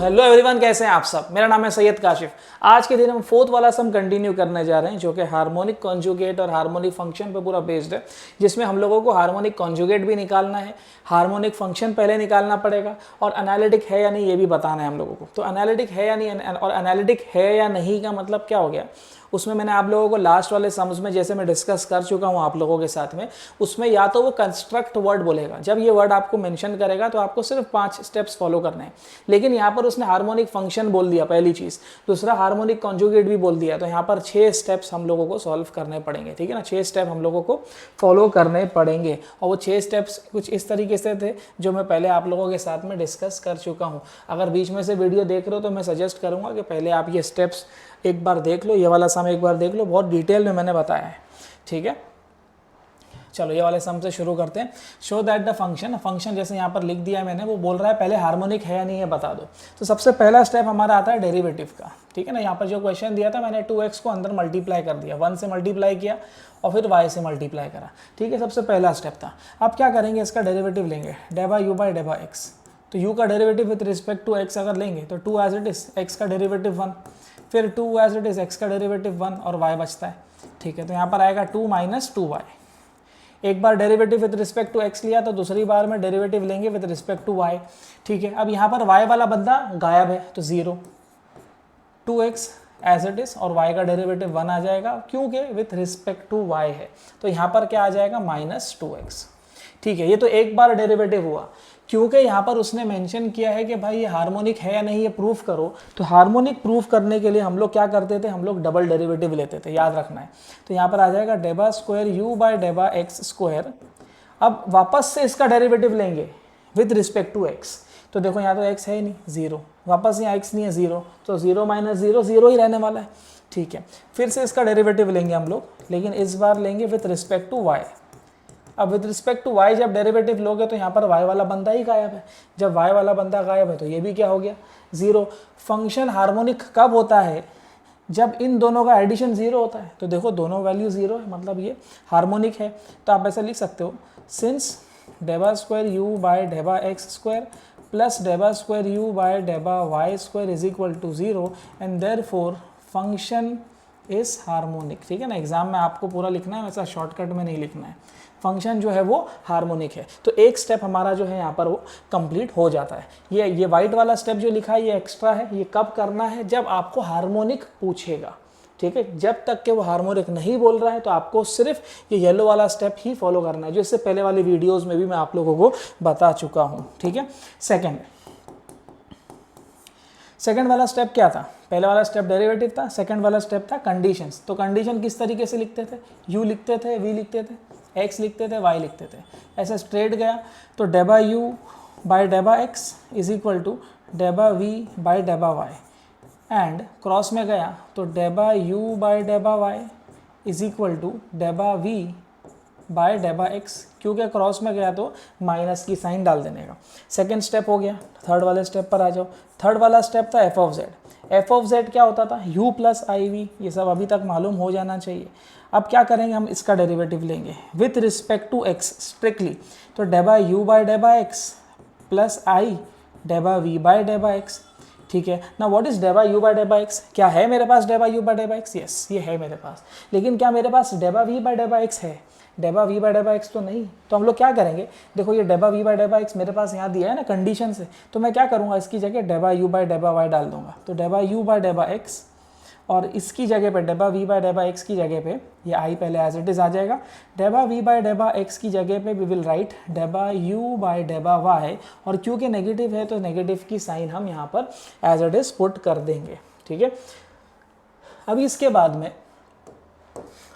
Hello everyone, कैसे हैं आप सब। मेरा नाम है सैयद काशिफ। आज के दिन हम फोर्थ वाला सम कंटिन्यू करने जा रहे हैं, जो कि हार्मोनिक कॉन्जुगेट और हार्मोनिक फंक्शन पे पूरा बेस्ड है, जिसमें हम लोगों को हार्मोनिक कॉन्जुगेट भी निकालना है, हार्मोनिक फंक्शन पहले निकालना पड़ेगा और एनालिटिक है या नहीं ये भी बताना है हम लोगों को। तो एनालिटिक है या नहीं, और एनालिटिक है या नहीं का मतलब क्या हो गया, उसमें मैंने आप लोगों को लास्ट वाले सम्स में जैसे मैं डिस्कस कर चुका हूँ आप लोगों के साथ में, उसमें या तो वो कंस्ट्रक्ट वर्ड बोलेगा, जब ये वर्ड आपको मेंशन करेगा तो आपको सिर्फ 5 स्टेप्स फॉलो करने हैं। लेकिन यहाँ पर उसने हार्मोनिक फंक्शन बोल दिया पहली चीज़, दूसरा हार्मोनिक कॉन्जुगेट भी बोल दिया, तो यहाँ पर 6 स्टेप्स हम लोगों को सॉल्व करने पड़ेंगे। ठीक है ना, 6 स्टेप हम लोगों को फॉलो करने पड़ेंगे। और वो 6 स्टेप्स कुछ इस तरीके से थे जो मैं पहले आप लोगों के साथ में डिस्कस कर चुका हूँ। अगर बीच में से वीडियो देख रहे हो तो मैं सजेस्ट करूँगा कि पहले आप ये स्टेप्स एक बार देख लो, ये वाला सम एक बार देख लो, बहुत डिटेल में मैंने बताया है। ठीक है, चलो ये वाले सम से शुरू करते हैं। शो दैट द फंक्शन जैसे यहाँ पर लिख दिया है मैंने, वो बोल रहा है पहले हार्मोनिक है या नहीं है बता दो। तो सबसे पहला स्टेप हमारा आता है डेरिवेटिव का। ठीक है ना, यहाँ पर जो क्वेश्चन दिया था मैंने 2x को अंदर मल्टीप्लाई कर दिया, 1 से मल्टीप्लाई किया और फिर y से मल्टीप्लाई करा। ठीक है, सबसे पहला स्टेप था। अब क्या करेंगे, इसका डेरिवेटिव लेंगे डेबा u बाई डेबा x। तो u का derivative with respect to x अगर लेंगे तो 2 एज इट इज, x का डेरिवेटिव 1, फिर 2 एज इट इज, x का डेरिवेटिव 1 और y बचता है। ठीक है, तो यहाँ पर आएगा 2 माइनस 2y। एक बार derivative with respect to x लिया तो दूसरी बार में डेरिवेटिव लेंगे विद रिस्पेक्ट टू y। ठीक है, अब यहाँ पर y वाला बंदा गायब है तो 0, 2x एज इट इज और y का डेरिवेटिव 1 आ जाएगा, क्योंकि विथ रिस्पेक्ट टू y है। तो यहाँ पर क्या आ जाएगा, माइनस 2x। ठीक है, ये तो एक बार डेरिवेटिव हुआ, क्योंकि यहाँ पर उसने मेंशन किया है कि भाई ये हार्मोनिक है या नहीं ये प्रूफ करो। तो हार्मोनिक प्रूफ करने के लिए हम लोग क्या करते थे, हम लोग डबल डेरिवेटिव लेते थे, याद रखना है। तो यहाँ पर आ जाएगा डेबा स्क्वायर u बाय डेबा एक्स स्क्वायर। अब वापस से इसका डेरिवेटिव लेंगे विद रिस्पेक्ट टू x। तो देखो यहाँ तो x है ही नहीं, 0, वापस यहाँ x नहीं है 0, तो 0 माइनस 0 0 ही रहने वाला है। ठीक है, फिर से इसका डेरिवेटिव लेंगे हम लोग, लेकिन इस बार लेंगे विद रिस्पेक्ट टू y। अब विद रिस्पेक्ट टू y जब डेरिवेटिव लोगे तो यहाँ पर y वाला बंदा ही गायब है। जब y वाला बंदा गायब है तो ये भी क्या हो गया, 0। फंक्शन हार्मोनिक कब होता है, जब इन दोनों का एडिशन 0 होता है। तो देखो दोनों वैल्यू 0 है, मतलब ये हार्मोनिक है। तो आप ऐसा लिख सकते हो, सिंस डेबा स्क्वायर u बाय डेबा एक्स स्क्वायर प्लस डेबा स्क्वायर u बाय डेबा y square is equal to 0 and therefore function is harmonic. ठीक है ना, एग्जाम में आपको पूरा लिखना है, वैसा शॉर्टकट में नहीं लिखना है। फंक्शन जो है वो हार्मोनिक है। तो एक स्टेप हमारा जो है यहाँ पर वो कंप्लीट हो जाता है। ये वाइट वाला स्टेप जो लिखा है ये एक्स्ट्रा है। ये कब करना है, जब आपको हार्मोनिक पूछेगा। ठीक है, जब तक कि वो हार्मोनिक नहीं बोल रहा है तो आपको सिर्फ ये येलो वाला स्टेप ही फॉलो करना है, जो इससे पहले वाली वीडियोज़ में भी मैं आप लोगों को बता चुका हूँ। ठीक है, सेकेंड वाला स्टेप क्या था, पहले वाला स्टेप डेरिवेटिव था, सेकंड वाला स्टेप था कंडीशंस। तो कंडीशन किस तरीके से लिखते थे, u लिखते थे, v लिखते थे, x लिखते थे, y लिखते थे, ऐसा स्ट्रेट गया। तो डेबा u बाय डेबा x इज इक्वल टू डेबा v बाय डेबा y, एंड क्रॉस में गया तो डेबा u बाय डेबा y इज इक्वल टू डेबा v बाय डेबा x, क्योंकि क्रॉस में गया तो माइनस की साइन डाल देने का। सेकेंड स्टेप हो गया, थर्ड वाले स्टेप पर आ जाओ। थर्ड वाला स्टेप था F of Z. F of Z क्या होता था, u प्लस आई वी, ये सब अभी तक मालूम हो जाना चाहिए। अब क्या करेंगे, हम इसका डेरिवेटिव लेंगे with respect to x strictly. तो डेबा u बाय डेबा x प्लस आई डेबा v बाय डेबा x। ठीक है ना, व्हाट इज डेबा u बाय डेबा x, क्या है मेरे पास डेबा u बाय डेबा x, यस ये है मेरे पास। लेकिन क्या मेरे पास डेबा v बाय डेबा x है, डेबा v बाय डेबा x तो नहीं। तो हम लोग क्या करेंगे, देखो ये डेबा v बाय डेबा x मेरे पास यहाँ दिया है ना कंडीशन से, तो मैं क्या करूँगा, इसकी जगह डेबा u बाय डेबा y डाल दूंगा। तो डेबा u बाय डेबा x और इसकी जगह पे डेबा v बाय डेबा x की जगह पे ये i पहले एज इट इज आ जाएगा। डेबा v बाय डेबा x की जगह पे वी विल राइट डेबा u बाय डेबा y, और क्योंकि नेगेटिव है तो नेगेटिव की साइन हम यहाँ पर एज इट इज पुट कर देंगे। ठीक है, अभी इसके बाद में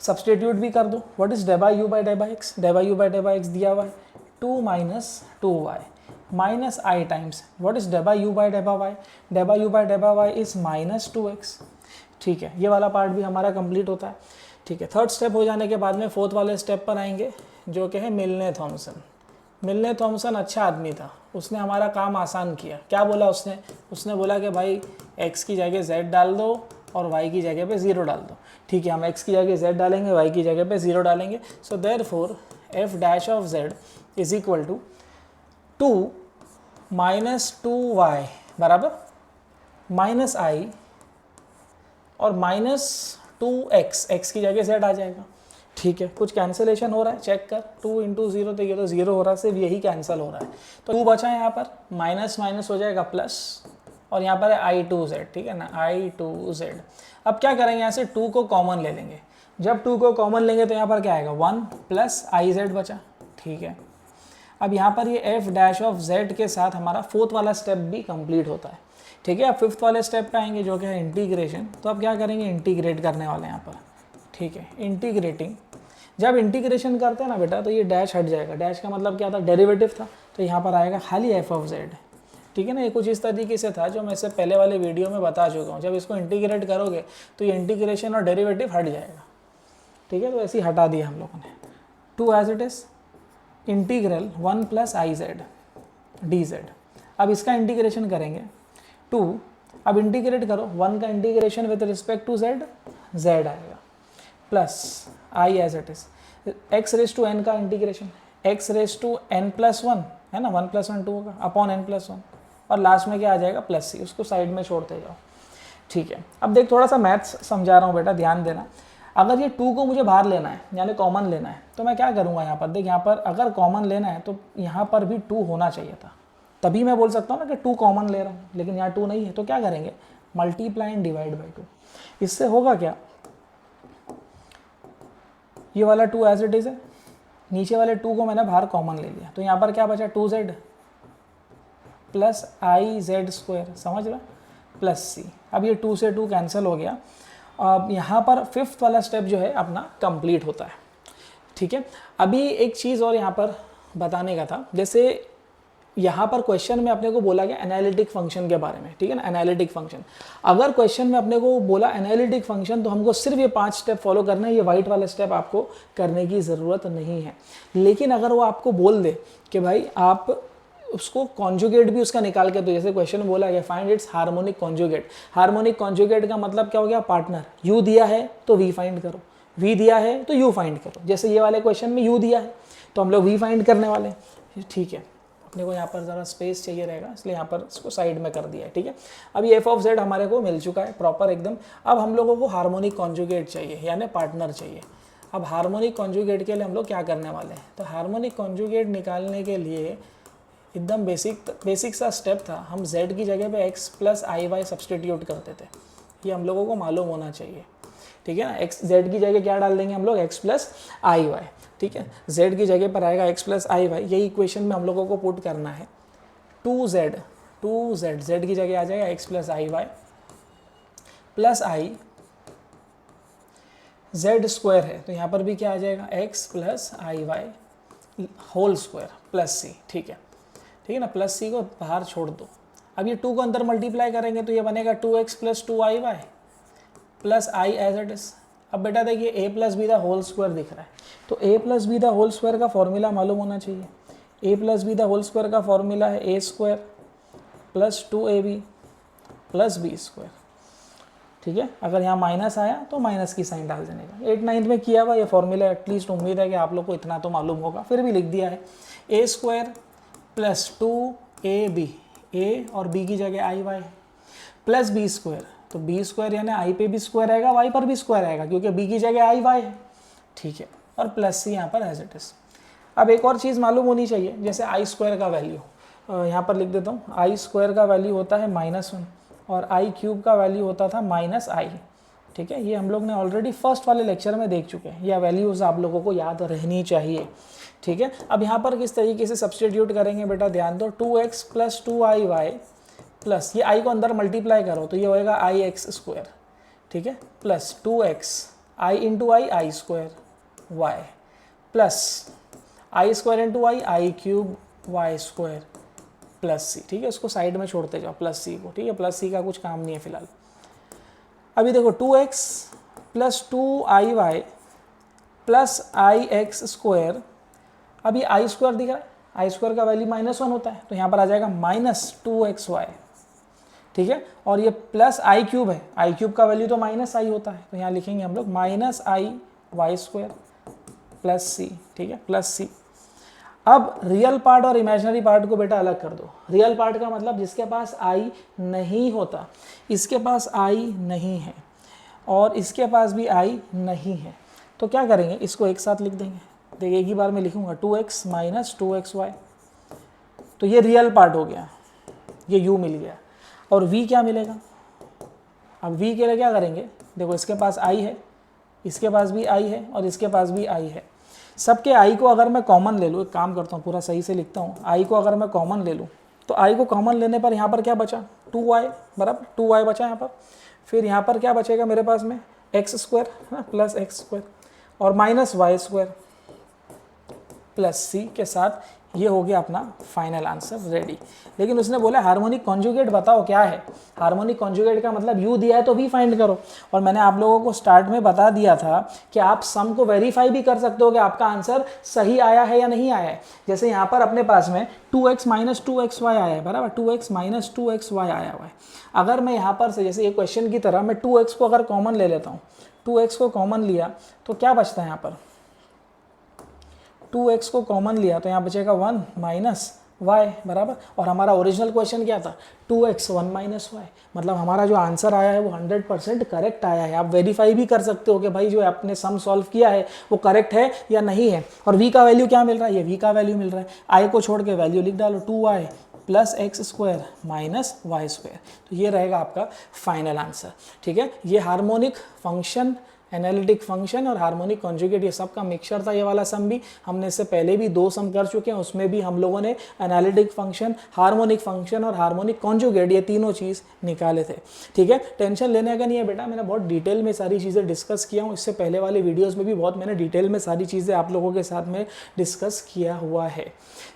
सब्सटीट्यूट भी कर दो। व्हाट इज डेबा u बाय डेबा x, डेबा u बाय डेबा x दिया हुआ है 2 minus 2y minus i times what is डेबा u बाय डेबा y, डेबा u बाय डेबा y इज माइनस 2x। ठीक है, ये वाला पार्ट भी हमारा कंप्लीट होता है। ठीक है, थर्ड स्टेप हो जाने के बाद में फोर्थ वाले स्टेप पर आएंगे, जो कि है मिलने थॉमसन। मिलने थॉमसन अच्छा आदमी था, उसने हमारा काम आसान किया। क्या बोला उसने बोला कि भाई x की जगह z डाल दो और y की जगह पे 0 डाल दो। ठीक है, हम x की जगह z डालेंगे, y की जगह पे 0 डालेंगे। So therefore f dash of z is equal to 2 minus 2y बराबर माइनस आई और माइनस 2x, x की जगह z आ जाएगा। ठीक है, कुछ कैंसिलेशन हो रहा है, चेक कर, 2 इंटू 0 तो ये तो 0 हो रहा है, सिर्फ यही कैंसिल हो रहा है। तो 2 बचा यहाँ पर, माइनस माइनस हो जाएगा प्लस, और यहाँ पर है i2z, ठीक है ना, i2z। अब क्या करेंगे, यहाँ से 2 को कॉमन ले लेंगे। जब 2 को कॉमन लेंगे तो यहाँ पर क्या आएगा, 1 प्लस iz बचा। ठीक है, अब यहाँ पर ये f डैश ऑफ z के साथ हमारा फोर्थ वाला स्टेप भी कंप्लीट होता है। ठीक है, अब फिफ्थ वाले स्टेप पे आएंगे जो कि है इंटीग्रेशन। तो अब क्या करेंगे, इंटीग्रेट करने वाले हैं यहाँ पर। ठीक है, इंटीग्रेटिंग, जब इंटीग्रेशन करते हैं ना बेटा तो ये डैश हट जाएगा। डैश का मतलब क्या था, डेरिवेटिव था, तो यहाँ पर आएगा खाली f ऑफ z। ठीक है ना, ये कुछ इस तरीके से था जो मैं इससे पहले वाले वीडियो में बता चुका हूँ। जब इसको इंटीग्रेट करोगे तो ये इंटीग्रेशन और डेरिवेटिव हट जाएगा। ठीक है, तो ऐसे ही हटा दिया हम लोगों ने। 2 as it is integral 1 plus I Z D Z. अब इसका इंटीग्रेशन करेंगे 2, अब इंटीग्रेट करो 1 का integration with respect to z, z आएगा plus I as it is x raise to n का integration, x raise to n plus 1 है ना, 1 प्लस 1 2 होगा अपॉन n प्लस 1, और लास्ट में क्या आ जाएगा प्लस c, उसको साइड में छोड़ते जाओ। ठीक है, अब देख थोड़ा सा मैथ्स समझा रहा हूँ बेटा, ध्यान देना। अगर ये 2 को मुझे बाहर लेना है यानी कॉमन लेना है तो मैं क्या करूँगा, यहाँ पर देख, यहाँ पर अगर कॉमन लेना है तो यहाँ पर भी 2 होना चाहिए था, तभी मैं बोल सकता हूँ ना कि 2 कॉमन ले रहा हूँ, लेकिन यहाँ 2 नहीं है। तो क्या करेंगे, मल्टीप्लाई एंड डिवाइड बाई 2। इससे होगा क्या, ये वाला 2 एज इट इज है, नीचे वाले 2 को मैंने बाहर कॉमन ले लिया, तो यहाँ पर क्या बचा 2z plus I Z square, समझ रहा, प्लस c। अब ये 2 से 2 कैंसिल हो गया। अब यहाँ पर फिफ्थ वाला स्टेप जो है अपना कंप्लीट होता है। ठीक है, अभी एक चीज़ और यहाँ पर बताने का था, जैसे यहाँ पर क्वेश्चन में अपने को बोला गया एनालिटिक फंक्शन के बारे में। ठीक है ना, एनालिटिक फंक्शन, अगर क्वेश्चन में अपने को बोला एनालिटिक फंक्शन तो हमको सिर्फ ये 5 स्टेप फॉलो करना है, ये वाइट वाला स्टेप आपको करने की ज़रूरत नहीं है। लेकिन अगर वो आपको बोल दे कि भाई आप उसको कॉन्जुगेट भी उसका निकाल के, तो जैसे क्वेश्चन में बोला गया find its harmonic conjugate. Harmonic conjugate का मतलब क्या हो गया, पार्टनर। u दिया है तो v फाइंड करो, v दिया है तो u फाइंड करो। जैसे ये वाले क्वेश्चन में u दिया है तो हम लोग v फाइंड करने वाले हैं। ठीक है, अपने को यहाँ पर ज़रा स्पेस चाहिए रहेगा, इसलिए यहाँ पर इसको साइड में कर दिया है। ठीक है, अब ये f ऑफ z हमारे को मिल चुका है प्रॉपर एकदम। अब हम लोगों को हार्मोनिक कॉन्जुगेट चाहिए यानी पार्टनर चाहिए। अब हार्मोनिक कॉन्जुगेट के लिए हम लोग क्या करने वाले हैं, तो हार्मोनिक कॉन्जुगेट निकालने के लिए एकदम बेसिक सा स्टेप था, हम z की जगह पे x plus i Y substitute करते थे, ये हम लोगों को मालूम होना चाहिए। ठीक है ना, x z की जगह क्या डाल देंगे हम लोग, x प्लस आई वाई। ठीक है, z की जगह पर आएगा x प्लस आई वाई, यही इक्वेशन में हम लोगों को पुट करना है। 2z z की जगह आ जाएगा x plus i y plus i, z square है तो यहाँ पर भी क्या आ जाएगा, x plus i y whole square plus c। ठीक है, ठीक है ना, प्लस c को बाहर छोड़ दो। अब ये 2 को अंदर मल्टीप्लाई करेंगे तो ये बनेगा 2x plus 2i Y plus I as it is. अब बेटा देखिए a plus B the whole square दिख रहा है, तो a plus B the whole square का फॉर्मूला मालूम होना चाहिए। a plus B the whole square का फॉर्मूला है a square plus 2ab plus B square. ठीक है, अगर यहाँ माइनस आया तो माइनस की साइन डाल देने का। 8-9 में किया हुआ ये फॉर्मूला, एटलीस्ट उम्मीद है कि आप लोग को इतना तो मालूम होगा, फिर भी लिख दिया है। a square plus 2ab, a और b की जगह आई वाई प्लस बी स्क्वायर, तो बी स्क्वायर यानी आई पे भी स्क्वायर आएगा, वाई पर भी स्क्वायर आएगा क्योंकि b की जगह आई वाई है। ठीक है, और प्लस c यहाँ पर एज इट इज। अब एक और चीज़ मालूम होनी चाहिए, जैसे आई स्क्वायर का वैल्यू यहाँ पर लिख देता हूँ, आई स्क्वायर का वैल्यू होता है -1 और आई क्यूब का वैल्यू होता था -i। ठीक है, ये हम लोग ने ऑलरेडी फर्स्ट वाले लेक्चर में देख चुके हैं, यह वैल्यूज़ आप लोगों को याद रहनी चाहिए। ठीक है, अब यहाँ पर किस तरीके से सब्सटीट्यूट करेंगे बेटा, ध्यान दो। 2x plus 2i Y plus ये i को अंदर मल्टीप्लाई करो तो ये होएगा आई एक्स स्क्वायर। ठीक है, plus 2x i into i, i square y plus i square into i, i cube y square plus c। ठीक है, उसको साइड में छोड़ते जाओ प्लस c को। ठीक है, प्लस c का कुछ काम नहीं है फिलहाल। अभी देखो 2x plus 2i Y plus i x square, अब ये आई स्क्वायर दिख रहा है, आई स्क्वायर का वैल्यू -1 होता है तो यहाँ पर आ जाएगा -2xy। ठीक है, और ये प्लस आई क्यूब है, आई क्यूब का वैल्यू तो -i होता है तो यहाँ लिखेंगे हम लोग -i Y square plus c। ठीक है, प्लस c। अब रियल पार्ट और इमेजिनरी पार्ट को बेटा अलग कर दो। रियल पार्ट का मतलब जिसके पास आई नहीं होता, इसके पास आई नहीं है और इसके पास भी आई नहीं है, तो क्या करेंगे, इसको एक साथ लिख देंगे। देखिए एक ही बार में लिखूंगा 2x माइनस 2xy, तो ये रियल पार्ट हो गया, ये u मिल गया। और v क्या मिलेगा, अब v के लिए क्या करेंगे, देखो इसके पास i है, इसके पास भी i है और इसके पास भी i है। सबके i को अगर मैं कॉमन ले लूँ, एक काम करता हूँ पूरा सही से लिखता हूँ, i को अगर मैं कॉमन ले लूँ तो i को कॉमन लेने पर यहाँ पर क्या बचा, 2y बराबर 2y बचा यहाँ पर। फिर यहाँ पर क्या बचेगा मेरे पास में, x square plus x square और माइनस वाई स्क्वायर प्लस सी के साथ ये हो गया अपना फाइनल आंसर रेडी। लेकिन उसने बोला हार्मोनिक कॉन्जुगेट बताओ क्या है। हार्मोनिक कॉन्जुगेट का मतलब u दिया है तो v फाइंड करो। और मैंने आप लोगों को स्टार्ट में बता दिया था कि आप सम को वेरीफाई भी कर सकते हो कि आपका आंसर सही आया है या नहीं आया है। जैसे यहाँ पर अपने पास में 2x माइनस 2xy आया है, बराबर 2x माइनस 2xy आया हुआ है। अगर मैं यहाँ पर से जैसे ये क्वेश्चन की तरह मैं 2x को अगर कॉमन ले लेता हूँ, 2x को कॉमन लिया तो क्या बचता है यहाँ पर, 2x को कॉमन लिया तो यहाँ बचेगा 1 माइनस y बराबर। और हमारा ओरिजिनल क्वेश्चन क्या था, 2x 1 माइनस y, मतलब हमारा जो आंसर आया है वो 100% करेक्ट आया है। आप वेरीफाई भी कर सकते हो कि भाई जो आपने सम सॉल्व किया है वो करेक्ट है या नहीं है। और v का वैल्यू क्या मिल रहा है, ये v का वैल्यू मिल रहा है। i को छोड़ के वैल्यू लिख डालो, 2y plus x square minus y square, तो ये रहेगा आपका फाइनल आंसर। ठीक है, ये हार्मोनिक फंक्शन, एनालिटिक फंक्शन और हार्मोनिक कॉन्जुगेट ये सब का मिक्सचर था। ये वाला सम भी हमने इससे पहले भी 2 सम कर चुके हैं, उसमें भी हम लोगों ने एनालिटिक फंक्शन, हार्मोनिक फंक्शन और हार्मोनिक कॉन्जुगेट ये तीनों चीज़ निकाले थे। ठीक है, टेंशन लेने का नहीं है बेटा, मैंने बहुत डिटेल में सारी चीज़ें डिस्कस किया हूँ। इससे पहले वाले वीडियोज़ में भी बहुत मैंने डिटेल में सारी चीज़ें आप लोगों के साथ में डिस्कस किया हुआ है।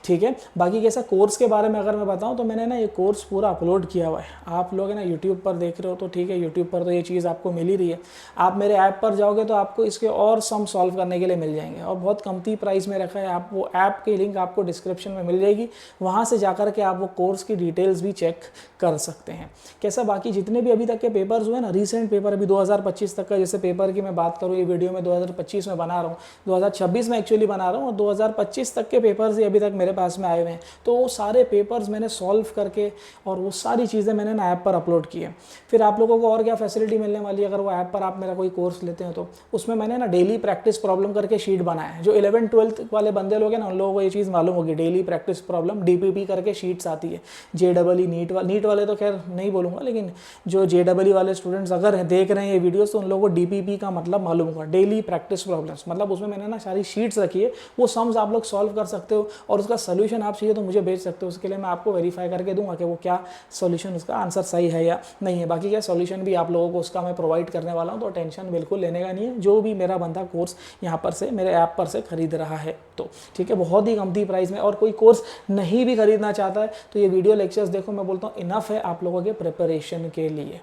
ठीक है, बाकी कैसा कोर्स के बारे में अगर मैं बताऊं तो मैंने ना ये कोर्स पूरा अपलोड किया हुआ है। आप लोग है ना यूट्यूब पर देख रहे हो तो ठीक है, यूट्यूब पर तो ये चीज़ आपको मिल ही रही है। आप मेरे ऐप पर जाओगे तो आपको इसके और सम सॉल्व करने के लिए मिल जाएंगे और बहुत कमती प्राइस में रखा है। आप वो ऐप की लिंक आपको डिस्क्रिप्शन में मिल जाएगी, वहाँ से जाकर के आप वो कोर्स की डिटेल्स भी चेक कर सकते हैं। कैसा बाकी जितने भी अभी तक के पेपर्स हुए ना, रिसेंट पेपर अभी 2025 तक का, जैसे पेपर की मैं बात करूँ ये वीडियो में 2025 में बना रहा हूँ, 2026 में एक्चुअली बना रहा हूँ और 2025 तक के पेपर्स ही अभी तक मेरे पास में आए हुए हैं। तो वो सारे पेपर्स मैंने सॉल्व करके और वो सारी चीज़ें मैंने ना ऐप पर अपलोड की है। फिर आप लोगों को और क्या फैसिलिटी मिलने वाली है अगर वो ऐप पर आप मेरा कोई कोर्स लेते हैं तो उसमें मैंने ना डेली प्रैक्टिस प्रॉब्लम करके शीट बनाया है। जो 11th-12th वाले बंदे लोग हैं ना, उन लोगों को ये चीज़ मालूम होगी, डेली प्रैक्टिस प्रॉब्लम DPP करके शीट्स आती है। JEE नीट वाले तो खैर नहीं बोलूँगा, लेकिन जो JEE वाले स्टूडेंट्स अगर देख रहे हैं ये वीडियोस तो उन लोगों को DPP का मतलब मालूम होगा, डेली प्रैक्टिस प्रॉब्लम्स। मतलब उसमें मैंने ना सारी शीट्स रखी है, वो सम्स आप लोग सॉल्व कर सकते हो और उसका सोल्यूशन आप चाहिए तो मुझे भेज सकते हो। उसके लिए मैं आपको वेरीफाई करके दूंगा कि वो क्या सोल्यूशन, उसका आंसर सही है या नहीं है। बाकी क्या सोल्यूशन भी आप लोगों को उसका मैं प्रोवाइड करने वाला हूँ, तो टेंशन बिल्कुल लेने का नहीं है। जो भी मेरा बंदा कोर्स यहाँ पर से मेरे ऐप पर से खरीद रहा है तो ठीक है, बहुत ही कमती प्राइस में। और कोई कोर्स नहीं भी खरीदना चाहता है तो ये वीडियो लेक्चर्स देखो, मैं बोलता हूँ इनफ है आप लोगों के प्रिपरेशन के लिए।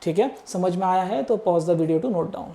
ठीक है, समझ में आया है तो pause the video to note down.